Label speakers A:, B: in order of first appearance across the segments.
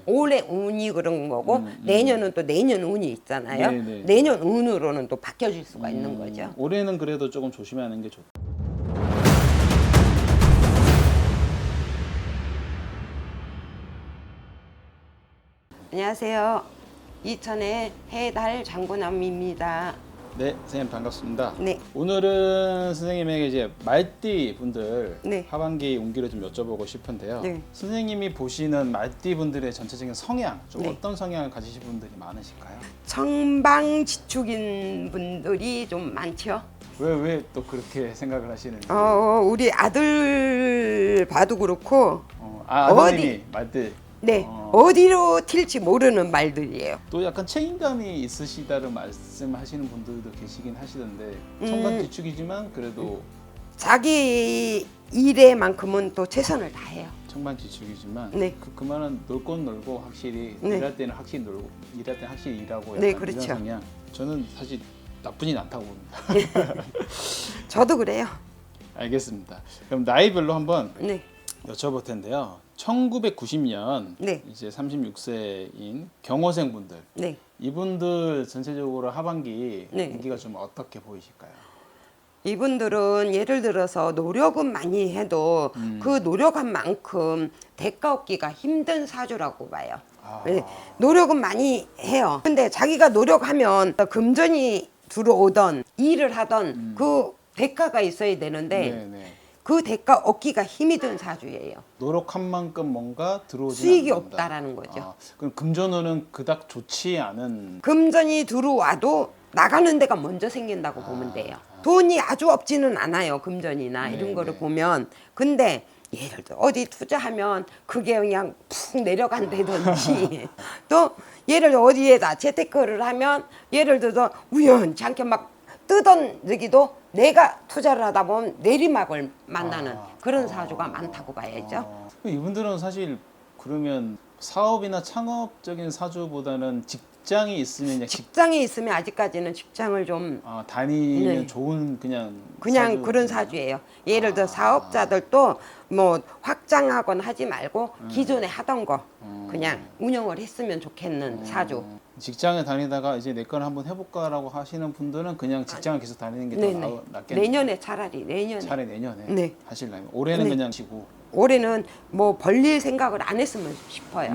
A: 올해 운이 그런 거고 내년은 또 내년 운이 있잖아요.
B: 네네.
A: 내년 운으로는 또 바뀌어질 수가 있는 거죠.
B: 올해는 그래도 조금 조심하는 게 좋다.
A: 안녕하세요. 이천의 해달 장군남입니다.
B: 네, 선생님 반갑습니다.
A: 네.
B: 오늘은 선생님에게 이제 말띠 분들
A: 네.
B: 하반기 운기를 좀 여쭤보고 싶은데요.
A: 네.
B: 선생님이 보시는 말띠 분들의 전체적인 성향, 좀
A: 네.
B: 어떤 성향을 가지신 분들이 많으실까요?
A: 청방지축인 분들이 좀 많죠.
B: 왜 또 그렇게 생각을 하시는지?
A: 우리 아들 봐도 그렇고
B: 아드님이 말띠.
A: 네, 어디로 튈지 모르는 말들이에요.
B: 또 약간 책임감이 있으시다는 말씀하시는 분들도 계시긴 하시던데 천반지축이지만 그래도
A: 자기 일에만큼은 또 최선을 다해요.
B: 천반지축이지만
A: 네.
B: 그 말은 놀 건 놀고 확실히
A: 네.
B: 일할 때는 확실히 놀고 일할 때는 확실히 일하고 약간
A: 네,
B: 이런
A: 그렇죠.
B: 성향. 저는 사실 나쁘진 않다고 봅니다.
A: 저도 그래요.
B: 알겠습니다. 그럼 나이별로 한번
A: 네,
B: 여쭤볼 텐데요. 1990년
A: 네.
B: 이제 36세인 경호생 분들
A: 네.
B: 이분들 전체적으로 하반기
A: 네.
B: 분기가 좀 어떻게 보이실까요?
A: 이분들은 예를 들어서 노력은 많이 해도 그 노력한 만큼 대가 얻기가 힘든 사주라고 봐요. 네, 노력은 많이 해요. 근데 자기가 노력하면 금전이 들어오던 일을 하던 그 대가가 있어야 되는데
B: 네네.
A: 그 대가 얻기가 힘이 든 사주예요.
B: 노력한 만큼 뭔가 들어오지
A: 수익이 없다라는 거죠.
B: 그럼 금전운은 그닥 좋지 않은.
A: 금전이 들어와도 나가는 데가 먼저 생긴다고 보면 돼요. 돈이 아주 없지는 않아요. 금전이나
B: 네,
A: 이런 거를
B: 네.
A: 보면. 근데 예를 들어 어디 투자하면 그게 그냥 푹 내려간다든지 또 예를 들어 어디에다 재테크를 하면 예를 들어서 우연치 않게 막 뜨던 여기도 내가 투자를 하다 보면 내리막을 만나는 그런 사주가 많다고 봐야죠.
B: 이분들은 사실 그러면 사업이나 창업적인 사주보다는 직장이 있으면 그냥
A: 직장에 있으면 아직까지는 직장을 좀
B: 다니면
A: 네.
B: 좋은 그냥
A: 그런 사주예요. 예를 들어 사업자들도 뭐 확장하거나 하지 말고 기존에 하던 거 그냥 운영을 했으면 좋겠는 사주.
B: 직장에 다니다가 이제 내 거를 한번 해볼까라고 하시는 분들은 그냥 직장을 계속 다니는 게 더
A: 네네.
B: 낫겠네요.
A: 내년에 차라리 내년에.
B: 차라리 내년에
A: 네.
B: 하실라면 올해는
A: 네.
B: 그냥 쉬고.
A: 올해는 뭐 벌릴 생각을 안 했으면 싶어요.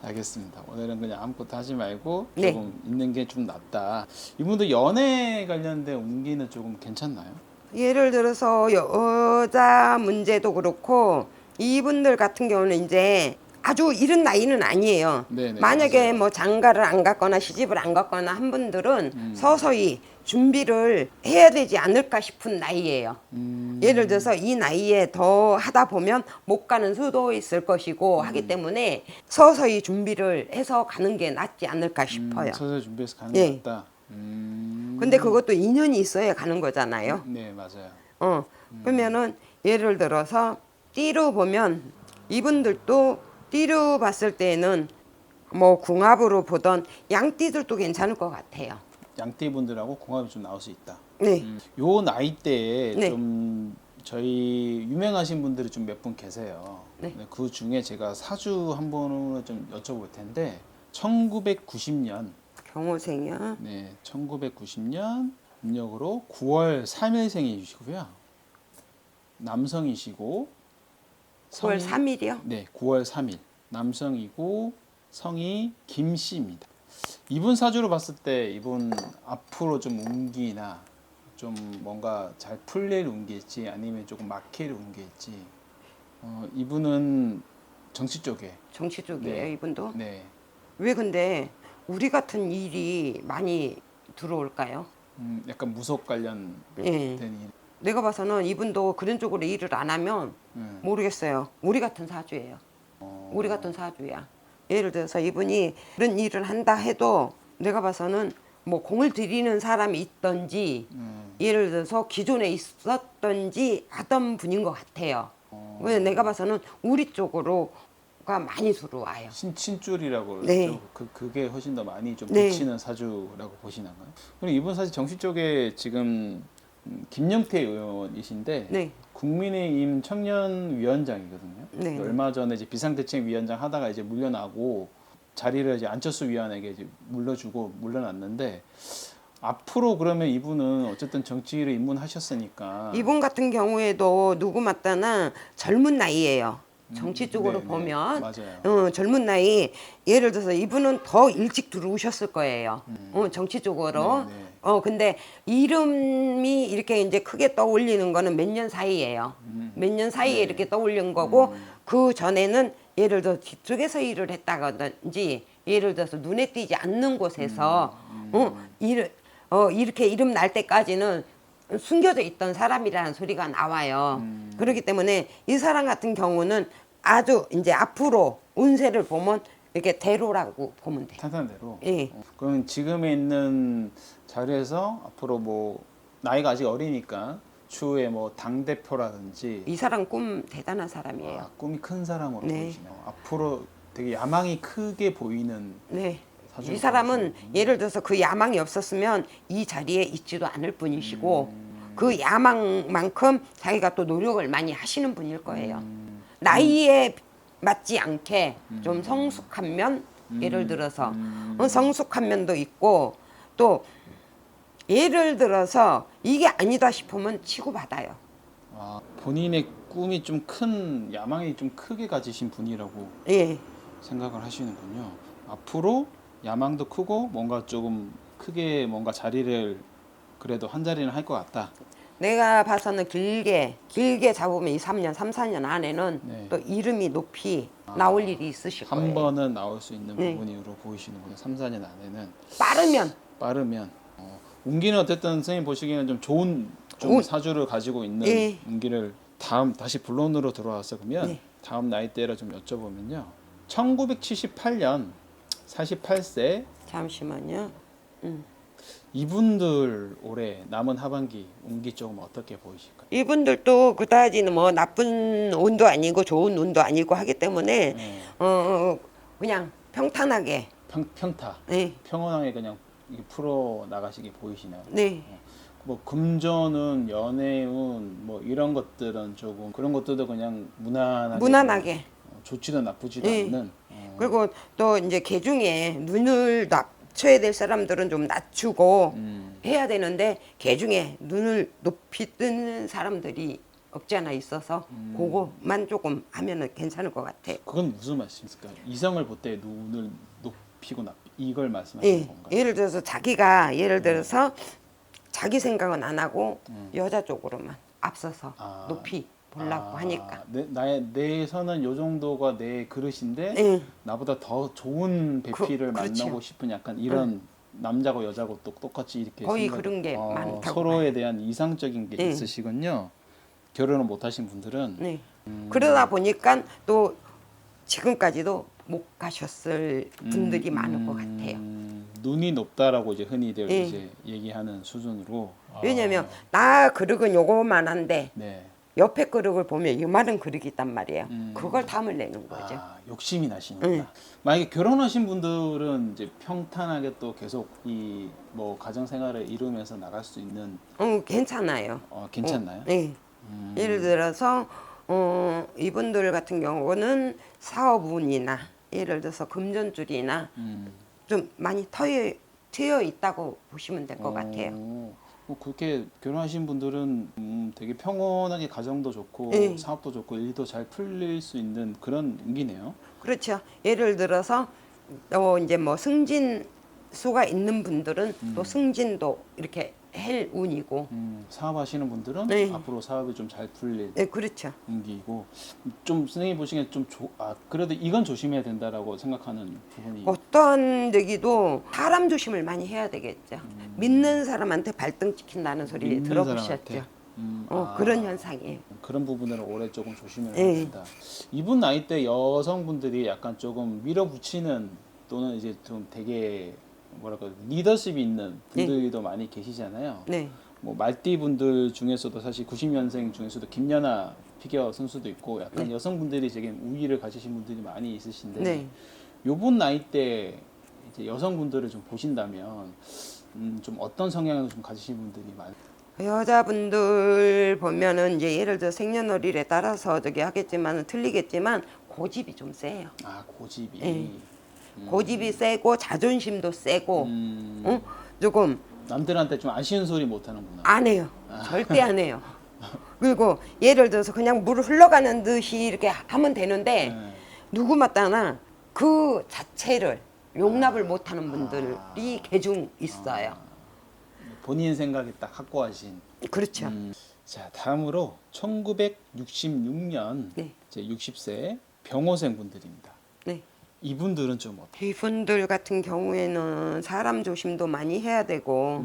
B: 알겠습니다. 오늘은 그냥 아무것도 하지 말고
A: 네.
B: 조금 있는 게 좀 낫다. 이분도 연애 관련된 운기는 조금 괜찮나요?
A: 예를 들어서 여자 문제도 그렇고 이분들 같은 경우는 이제 아주 이른 나이는 아니에요.
B: 네네,
A: 만약에
B: 맞아요.
A: 뭐 장가를 안 갔거나 시집을 안 갔거나 한 분들은 서서히 준비를 해야 되지 않을까 싶은 나이예요. 예를 들어서 이 나이에 더 하다 보면 못 가는 수도 있을 것이고 하기 때문에 서서히 준비를 해서 가는 게 낫지 않을까 싶어요.
B: 서서히 준비해서 가는
A: 네.
B: 게 낫다.
A: 근데 그것도 인연이 있어야 가는 거잖아요.
B: 네, 맞아요.
A: 그러면은 예를 들어서 띠로 보면 이분들도 띠로 봤을 때는 뭐 궁합으로 보던 양띠들도 괜찮을 것 같아요.
B: 양띠 분들하고 궁합이 좀 나올 수 있다.
A: 네.
B: 요 나이 대에
A: 네.
B: 좀 저희 유명하신 분들이 좀 몇 분 계세요.
A: 네.
B: 그 중에 제가 사주 한 번을 좀 여쭤볼 텐데 1990년
A: 경호생이야.
B: 네, 1990년 음력으로 9월 3일생이시고요. 남성이시고
A: 9월 3일이요?
B: 네, 9월 3일 남성이고 성이 김씨입니다. 이분 사주로 봤을 때 이분 앞으로 좀 운기나 좀 뭔가 잘 풀릴 운기일지 아니면 조금 막힐 운기일지 이분은 정치 쪽에
A: 정치 쪽이에요,
B: 네.
A: 이분도.
B: 네,
A: 왜 근데 우리 같은 일이 많이 들어올까요?
B: 약간 무속 관련된
A: 예.
B: 일.
A: 내가 봐서는 이분도 그런 쪽으로 일을 안 하면 모르겠어요. 우리 같은 사주예요. 우리 같은 사주야. 예를 들어서 이분이 그런 일을 한다 해도 내가 봐서는 뭐 공을 들이는 사람이 있던지 예를 들어서 기존에 있었던지 하던 분인 것 같아요. 왜 내가 봐서는 우리 쪽으로가 많이 들어와요.
B: 신줄이라고
A: 네.
B: 그러죠. 그게 훨씬 더 많이 좀
A: 네.
B: 비치는 사주라고 보시나요? 그럼 이분 사실 정치 쪽에 지금 김용태 의원이신데
A: 네.
B: 국민의힘 청년위원장이거든요.
A: 네.
B: 얼마 전에 이제 비상대책위원장 하다가 이제 물러나고 자리를 이제 안철수 위원에게 이제 물려주고 물러났는데 앞으로 그러면 이분은 어쨌든 정치를 입문하셨으니까
A: 이분 같은 경우에도 누구 맞다나 젊은 나이예요. 정치 쪽으로
B: 네,
A: 보면
B: 맞아요.
A: 젊은 나이 예를 들어서 이분은 더 일찍 들어오셨을 거예요. 정치 쪽으로.
B: 네, 네.
A: 근데 이름이 이렇게 이제 크게 떠올리는 거는 몇 년 사이예요. 몇 년 사이에
B: 네.
A: 이렇게 떠올린 거고 그 전에는 예를 들어 뒤쪽에서 일을 했다든지 예를 들어서 눈에 띄지 않는 곳에서 이렇게 이름 날 때까지는 숨겨져 있던 사람이라는 소리가 나와요. 그렇기 때문에 이 사람 같은 경우는 아주 이제 앞으로 운세를 보면 이렇게 대로라고 보면 돼요.
B: 탄탄대로.
A: 예.
B: 그럼 지금에 있는 자리에서 앞으로 뭐 나이가 아직 어리니까 추후에 뭐 당 대표라든지
A: 이 사람 꿈 대단한 사람이에요.
B: 꿈이 큰 사람으로
A: 네.
B: 보이시네요. 앞으로 되게 야망이 크게 보이는
A: 네.
B: 사주를
A: 이 사람은
B: 보여주시는군요.
A: 예를 들어서 그 야망이 없었으면 이 자리에 있지도 않을 분이시고 그 야망만큼 자기가 또 노력을 많이 하시는 분일 거예요. 나이에 맞지 않게 좀 성숙한 면 예를 들어서 성숙한 면도 있고 또 예를 들어서 이게 아니다 싶으면 치고받아요.
B: 본인의 꿈이 좀 큰 야망이 좀 크게 가지신 분이라고
A: 예.
B: 생각을 하시는군요. 앞으로 야망도 크고 뭔가 조금 크게 뭔가 자리를 그래도 한 자리는 할 것 같다.
A: 내가 봐서는 길게 잡으면 2, 3년, 3, 4년 안에는
B: 네.
A: 또 이름이 높이 나올 일이 있으실
B: 한
A: 거예요.
B: 번은 나올 수 있는
A: 네.
B: 부분으로 보이시는군요. 3, 4년 안에는
A: 빠르면
B: 운기는 어쨌든 선생님 보시기에는 좀 좋은 좀 사주를 가지고 있는
A: 예.
B: 운기를 다시 본론으로 들어와서 그러면
A: 네.
B: 다음 나이대를 좀 여쭤보면요. 1978년 48세
A: 잠시만요.
B: 이분들 올해 남은 하반기 운기 조금 어떻게 보이실까요?
A: 이분들도 그다지는 뭐 나쁜 운도 아니고 좋은 운도 아니고 하기 때문에
B: 네.
A: 그냥 평탄하게
B: 평타
A: 네.
B: 평온하게 그냥 이렇게 풀어 나가시게 보이시나요?
A: 네.
B: 뭐 금전운, 연애운 뭐 이런 것들은 조금 그런 것들도 그냥 무난하게 좋지도 나쁘지도
A: 네.
B: 않는
A: 그리고 또 이제 개중에 눈을 낮춰야 될 사람들은 좀 낮추고 해야 되는데 개중에 눈을 높이 뜨는 사람들이 없지 않아 있어서 그것만 조금 하면은 괜찮을 것 같아요.
B: 그건 무슨 말씀이실까요? 이성을 볼 때 눈을 높이고 이걸 말씀하시는
A: 예.
B: 건가요?
A: 예를 들어서 자기가 예를 들어서 자기 생각은 안 하고 여자 쪽으로만 앞서서 높이 보려고 하니까.
B: 내 선은 요 정도가 내 그릇인데
A: 예.
B: 나보다 더 좋은 배필을
A: 그렇죠.
B: 만나고 싶은 약간 이런 남자고 여자고 똑같이 이렇게
A: 거의 그런 게 많다고
B: 서로에 대한 이상적인 게
A: 예.
B: 있으시군요. 결혼을 못 하신 분들은
A: 네. 그러다 보니까 또 지금까지도 못 가셨을 분들이 많을 것 같아요.
B: 눈이 높다라고 이제 흔히들
A: 예.
B: 이제 얘기하는 수준으로.
A: 왜냐면 나 그릇은 요거만 한데
B: 네.
A: 옆에 그릇을 보면 요만한 그릇이 있단 말이에요. 그걸 탐을 내는 거죠.
B: 욕심이 나시는구나. 만약에 결혼하신 분들은 이제 평탄하게 또 계속 이 뭐 가정 생활을 이루면서 나갈 수 있는
A: 괜찮아요.
B: 괜찮나요?
A: 네. 예를 들어서 이분들 같은 경우는 사업운이나 예를 들어서 금전줄이나 좀 많이 트여 있다고 보시면 될 것 같아요.
B: 뭐 그렇게 결혼하신 분들은 되게 평온하게 가정도 좋고
A: 네.
B: 사업도 좋고 일도 잘 풀릴 수 있는 그런 운기네요.
A: 그렇죠. 예를 들어서 이제 뭐 승진수가 있는 분들은 또 승진도 이렇게 할 운이고.
B: 사업하시는 분들은
A: 네.
B: 앞으로 사업이 좀 잘 풀릴
A: 네, 그렇죠.
B: 운기고 좀 선생님 보시기엔 좀 그래도 이건 조심해야 된다라고 생각하는 부분이
A: 어떠한 얘기도 사람 조심을 많이 해야 되겠죠. 믿는 사람한테 발등 찍힌다는 소리
B: 믿는
A: 들어보셨죠?
B: 사람한테?
A: 그런 현상이에요.
B: 그런 부분을 올해 조금 조심을
A: 네.
B: 해야 된다. 이분 나이 때 여성분들이 약간 조금 밀어붙이는 또는 이제 좀 되게 뭐랄까 리더십이 있는 분들도 많이 계시잖아요.
A: 네.
B: 뭐 말띠 분들 중에서도 사실 90년생 중에서도 김연아 피겨 선수도 있고 약간 여성분들이 되게 우위를 가지신 분들이 많이 있으신데
A: 네.
B: 요번 나이 때 이제 여성분들을 좀 보신다면 좀 어떤 성향을 좀 가지신 분들이 많아요?
A: 여자분들 보면은 이제 예를 들어 생년월일에 따라서 저기 하겠지만 틀리겠지만 고집이 좀 세요.
B: 아, 고집이.
A: 예. 고집이 세고 자존심도 세고 응? 조금
B: 남들한테 좀 아쉬운 소리 못 하는구나.
A: 안 해요. 절대 안 해요. 그리고 예를 들어서 그냥 물 흘러가는 듯이 이렇게 하면 되는데
B: 네.
A: 누구마다나 그 자체를 용납을 못하는 분들이 개중 있어요.
B: 본인 생각이 딱 확고하신.
A: 그렇죠.
B: 자, 다음으로 1966년
A: 네.
B: 이제 60세 병호생 분들입니다.
A: 네.
B: 이분들은 좀 어떻게?
A: 이분들 같은 경우에는 사람 조심도 많이 해야 되고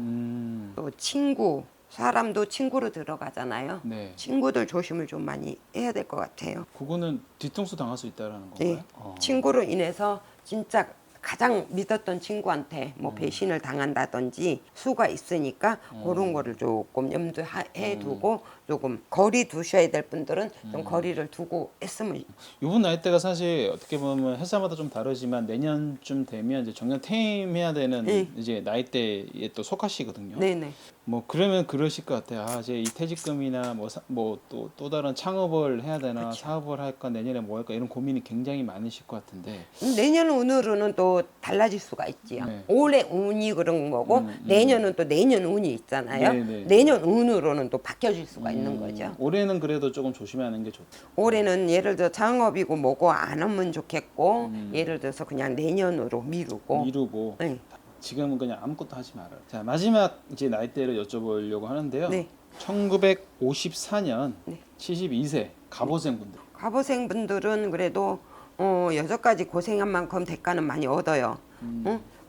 A: 또 친구, 사람도 친구로 들어가잖아요.
B: 네.
A: 친구들 조심을 좀 많이 해야 될 것 같아요.
B: 그거는 뒤통수 당할 수 있다라는 건가요?
A: 네. 친구로 인해서 진짜 가장 믿었던 친구한테 뭐 배신을 당한다든지 수가 있으니까 그런 거를 조금 염두해 두고 조금 거리 두셔야 될 분들은 좀 거리를 두고 했으면.
B: 이분 나이대가 사실 어떻게 보면 회사마다 좀 다르지만 내년쯤 되면 이제 정년 퇴임해야 되는
A: 네.
B: 이제 나이대에 또 속하시거든요.
A: 네네.
B: 뭐 그러면 그러실 것 같아요. 아, 이제 이 퇴직금이나 뭐 또 다른 창업을 해야 되나
A: 그렇죠.
B: 사업을 할까 내년에 뭐 할까 이런 고민이 굉장히 많으실 것 같은데.
A: 내년 운으로는 또 달라질 수가 있지요.
B: 네.
A: 올해 운이 그런 거고 내년은 또 내년 운이 있잖아요.
B: 네.
A: 내년 운으로는 또 바뀌어질 수가 있는 거죠.
B: 올해는 그래도 조금 조심하는 게 좋다.
A: 올해는 예를 들어 창업이고 뭐고 안 하면 좋겠고 예를 들어서 그냥 내년으로 미루고.
B: 미루고
A: 네.
B: 지금은 그냥 아무것도 하지 말아요. 자, 마지막 이제 나이대를 여쭤보려고 하는데요.
A: 네.
B: 1954년
A: 네.
B: 72세 갑오생분들.
A: 갑오생분들은 그래도 여태까지 고생한 만큼 대가는 많이 얻어요.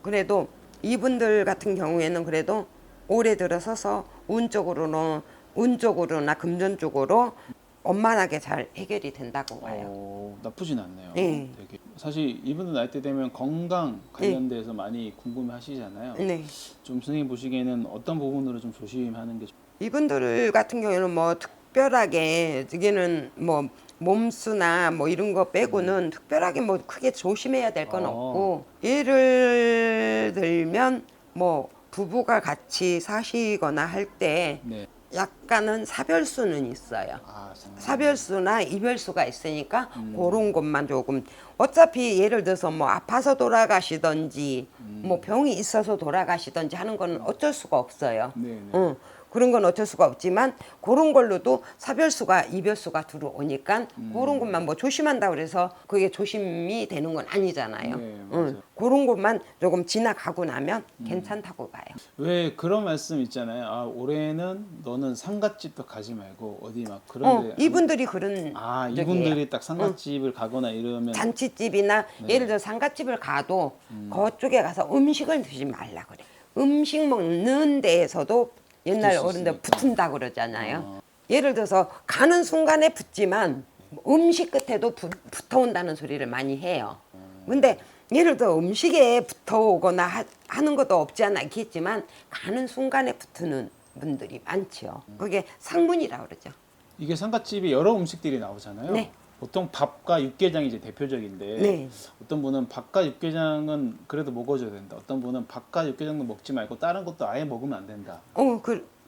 A: 그래도 이분들 같은 경우에는 그래도 올해 들어서서 운적으로나 금전적으로 원만하게 잘 해결이 된다고 봐요.
B: 나쁘진 않네요.
A: 네.
B: 되게. 사실 이분들 나이대 되면 건강 관련돼서 많이 궁금해하시잖아요.
A: 네.
B: 좀 선생님 보시기에는 어떤 부분으로 좀 조심하는 게
A: 이분들 같은 경우에는 뭐 특별하게 여기는 뭐 몸수나 뭐 이런 거 빼고는 특별하게 뭐 크게 조심해야 될 건 없고 예를 들면 뭐 부부가 같이 사시거나 할 때
B: 네.
A: 약간은 사별수는 있어요.
B: 아, 정말.
A: 사별수나 이별수가 있으니까 그런 것만 조금 어차피 예를 들어서 뭐 아파서 돌아가시던지 뭐 병이 있어서 돌아가시던지 하는 거는 어쩔 수가 없어요.
B: 네네.
A: 그런 건 어쩔 수가 없지만 그런 걸로도 사별수가 이별수가 들어오니까 그런 것만 뭐 조심한다고 그래서 그게 조심이 되는 건 아니잖아요.
B: 네, 맞아요.
A: 그런 것만 조금 지나가고 나면 괜찮다고 봐요.
B: 왜 그런 말씀 있잖아요. 아, 올해는 너는 상갓집도 가지 말고 어디 막 그런데
A: 이분들이 그런
B: 아,
A: 적이에요.
B: 이분들이 딱 상갓집을 가거나 이러면
A: 잔치집이나 예를 들어 상가집을 가도 그쪽에 가서 음식을 드시지 말라 그래. 음식 먹는 데에서도 옛날
B: 붙을 수
A: 어른들
B: 있으니까.
A: 붙은다 그러잖아요. 예를 들어서 가는 순간에 붙지만 음식 끝에도 붙어온다는 소리를 많이 해요. 근데 예를 들어 음식에 붙어오거나 하는 것도 없지 않아 있겠지만 가는 순간에 붙는 분들이 많죠. 그게 상문이라고 그러죠.
B: 이게 상갓집이 여러 음식들이 나오잖아요.
A: 네.
B: 보통 밥과 육개장이 이제 대표적인데
A: 네.
B: 어떤 분은 밥과 육개장은 그래도 먹어줘야 된다. 어떤 분은 밥과 육개장도 먹지 말고 다른 것도 아예 먹으면 안 된다.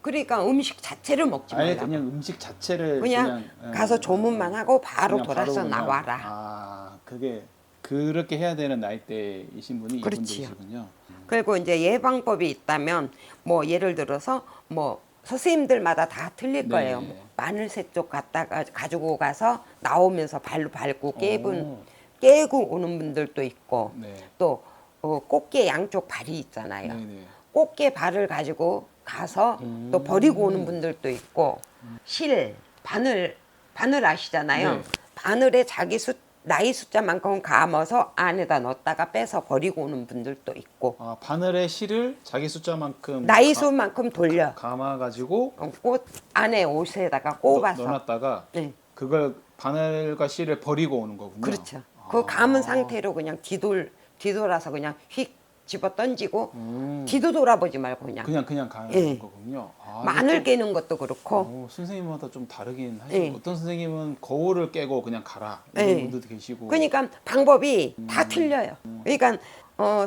A: 그러니까 음식 자체를 먹지
B: 아예
A: 말라고.
B: 그냥 음식 자체를
A: 그냥
B: 예,
A: 가서 조문만 하고 바로
B: 그냥
A: 돌아서
B: 그냥,
A: 나와라.
B: 아, 그게 그렇게 해야 되는 나이대이신 분이
A: 그렇지요.
B: 이분들이시군요.
A: 그리고 이제 예방법이 있다면 뭐 예를 들어서 뭐 선생님들마다 다 틀릴 거예요.
B: 네.
A: 뭐 마늘색 쪽 갖다가 가지고 가서 나오면서 발로 밟고
B: 오.
A: 깨고 오는 분들도 있고
B: 네.
A: 또 꽃게 양쪽 발이 있잖아요.
B: 네네.
A: 꽃게 발을 가지고 가서 또 버리고 오는 분들도 있고 바늘 아시잖아요.
B: 네.
A: 바늘에 자기 나이 숫자만큼 감아서 안에다 넣었다가 빼서 버리고 오는 분들도 있고
B: 아, 바늘의 실을 자기 숫자만큼
A: 나이 수만큼 돌려
B: 감아가지고
A: 꽃 안에 옷에다가 꼽아서
B: 넣어놨다가
A: 네.
B: 그걸 바늘과 실을 버리고 오는 거군요.
A: 그렇죠. 그 감은 상태로 그냥 뒤돌아서 그냥 휙 집어 던지고 뒤도 돌아보지 말고
B: 그냥 가는
A: 예.
B: 거군요. 아,
A: 마늘 깨는 것도 그렇고
B: 선생님마다 좀 다르긴 하시고
A: 예.
B: 어떤 선생님은 거울을 깨고 그냥 가라 이런
A: 예.
B: 분들도 계시고
A: 그러니까 방법이 다 틀려요. 그러니까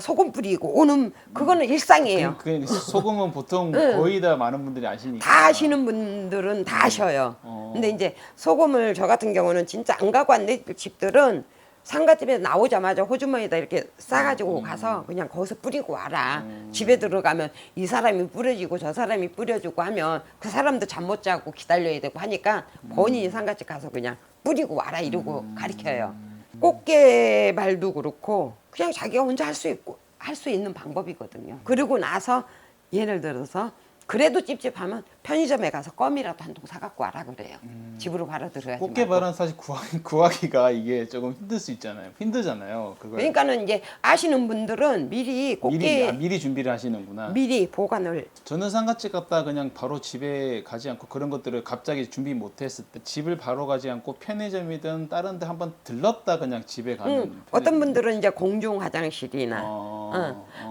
A: 소금 뿌리고 오는 그거는 일상이에요.
B: 그 소금은 보통 거의 다 많은 분들이 아시니까.
A: 다 아시는 분들은 다 아셔요. 근데 이제 소금을 저 같은 경우는 진짜 안 가고 안 내 집들은 상가집에 나오자마자 호주머니에다 이렇게 싸가지고 가서 그냥 거기서 뿌리고 와라. 집에 들어가면 이 사람이 뿌려주고 저 사람이 뿌려주고 하면 그 사람도 잠 못 자고 기다려야 되고 하니까 본인이 상가집 가서 그냥 뿌리고 와라 이러고 가르쳐요. 꽃게말도 그렇고 그냥 자기가 혼자 할 수 있고 할 수 있는 방법이거든요. 그리고 나서 예를 들어서 그래도 찝찝하면 편의점에 가서 껌이라도 한 통 사갖고 와라 그래요. 집으로 바로 들어야지 말고.
B: 꽃게발은 사실 구하기가 이게 조금 힘들 수 있잖아요. 힘들잖아요. 그걸
A: 그러니까는 이제 아시는 분들은 미리 꽃게
B: 미리 준비를 하시는구나.
A: 미리 보관을.
B: 저는 상가집 갔다 그냥 바로 집에 가지 않고 그런 것들을 갑자기 준비 못했을 때 집을 바로 가지 않고 편의점이든 다른 데 한번 들렀다 그냥 집에 가는
A: 어떤 분들은 이제 공중 화장실이나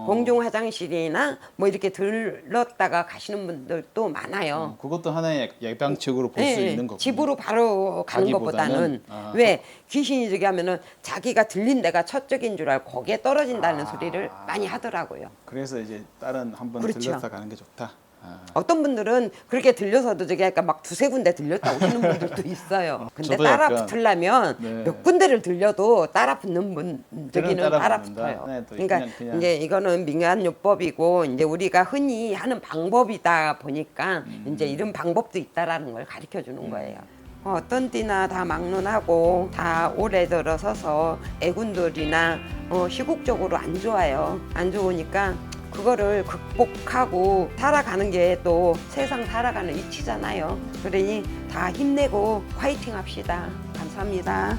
A: 공중 화장실이나 뭐 이렇게 들렀다가 가시는 분들도 많아요.
B: 그것도 하나의 예방책으로 볼 수 있는 거고.
A: 집으로 바로 가는 것보다는
B: 가기보다는?
A: 왜 귀신이 저기 하면은 자기가 들린 데가 첫적인 줄 알고 거기에 떨어진다는 소리를 많이 하더라고요.
B: 그래서 이제 다른 한번
A: 그렇죠.
B: 들렀다 가는 게 좋다.
A: 어떤 분들은 그렇게 들려서도 저기 약간 막 두세 군데 들렸다 오시는 분들도 있어요. 근데
B: 저도
A: 따라
B: 약간,
A: 붙으려면
B: 네.
A: 몇 군데를 들려도 따라 붙는 분 저기는
B: 따라
A: 따라
B: 붙는다.
A: 붙어요.
B: 네, 또
A: 그러니까
B: 그냥.
A: 이제 이거는 민간요법이고 이제 우리가 흔히 하는 방법이다 보니까 이제 이런 방법도 있다라는 걸 가르쳐 주는 거예요. 어떤 띠나 다 막론하고 다 오래 들어서서 애군들이나 시국적으로 안 좋아요. 안 좋으니까 그거를 극복하고 살아가는 게 또 세상 살아가는 이치잖아요. 그러니 다 힘내고 화이팅 합시다. 감사합니다.